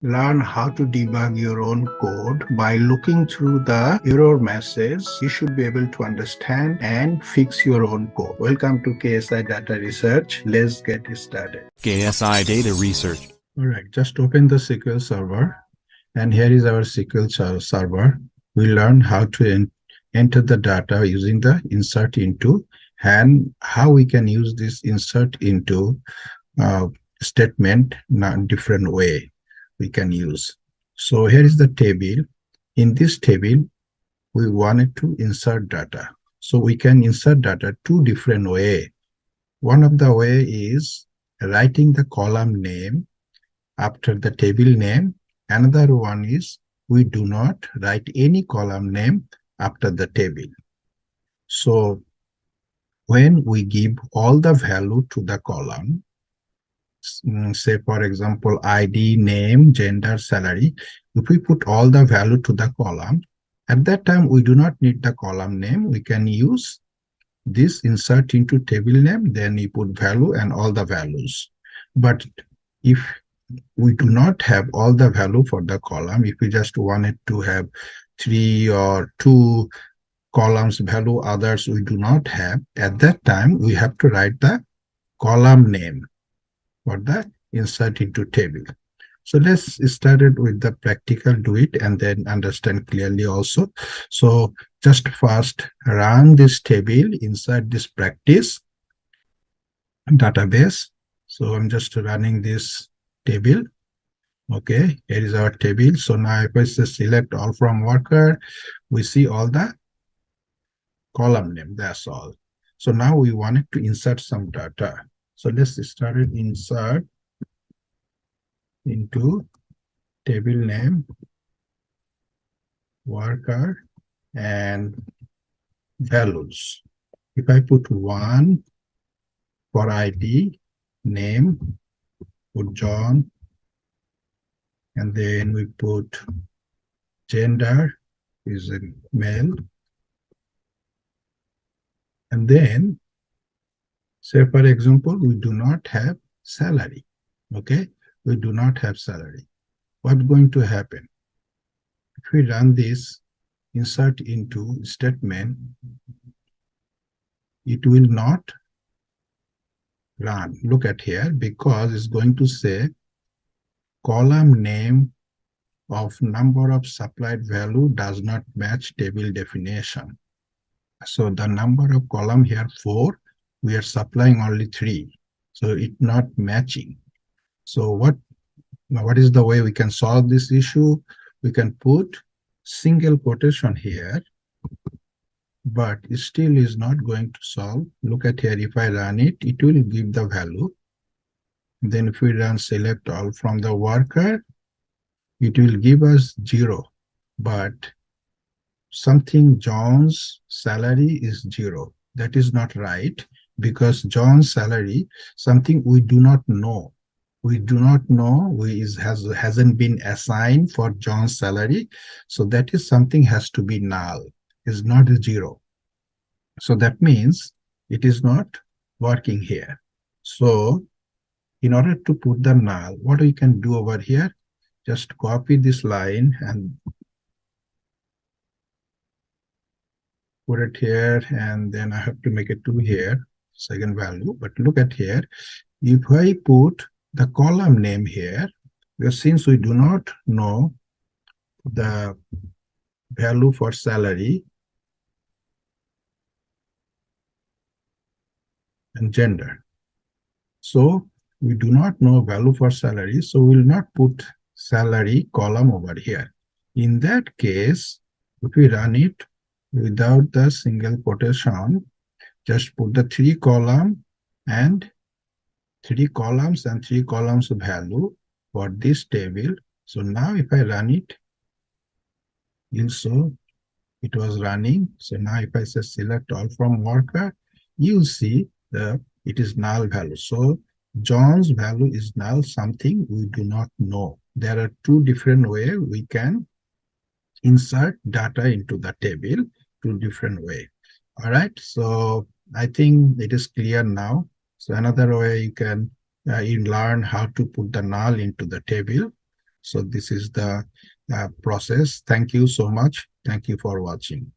learn how to debug your own code by looking through the error message. You should be able to understand and fix your own code. Welcome to KSI Data Research. Let's get started. KSI Data Research. All right, just open the SQL Server, and here is our SQL Server. We learn how to enter the data using the insert into, and how we can use this insert into statement in a different way we can use. So here is the table. In this table, we wanted to insert data. So we can insert data two different ways. One of the way is writing the column name after the table name. Another one is we do not write any column name after the table. So when we give all the value to the column, say for example ID, name, gender, salary, if we put all the value to the column, at that time we do not need the column name. We can use this insert into table name, then we put value and all the values. But if we do not have all the value for the column, if we just wanted to have 3 or 2 columns value, others we do not have, at that time we have to write the column name for the insert into table. So let's start it with the practical, do it and then understand clearly also. So just first run this table inside this practice database. So I'm just running this table. Okay, here is our table. So now if I say select all from worker, we see all the column name, that's all. So now we wanted to insert some data. So let's start it insert into table name, worker, and values. If I put 1 for ID, name, put John, and then we put gender is a male, and then say for example we do not have salary. Okay, we do not have salary. What's going to happen if we run this insert into statement? It will not run. Look at here, because it's going to say column name of number of supplied value does not match table definition. So the number of column here 4, we are supplying only 3, so it's not matching. So what is the way we can solve this issue? We can put single quotation here, but it still is not going to solve. Look at here, if I run it, it will give the value. Then if we run select all from the worker, it will give us 0, but something John's salary is 0. That is not right, because John's salary, something we do not know. We do not know, hasn't been assigned for John's salary. So that is something has to be null, is not 0. So that means it is not working here. So in order to put the null, what we can do over here, just copy this line and put it here, and then I have to make it 2 here, second value. But look at here, if I put the column name here, because since we do not know the value for salary and gender, so we do not know value for salary, so we will not put salary column over here. In that case, if we run it without the single quotation, just put the 3 columns and 3 columns value for this table. So now if I run it, you'll see it was running. So now if I say select all from worker, you'll see it is null value. So John's value is null, something we do not know. There are 2 different ways we can insert data into the table, 2 different ways. All right, so I think it is clear now. So another way you can you learn how to put the null into the table. So this is the process. Thank you so much. Thank you for watching.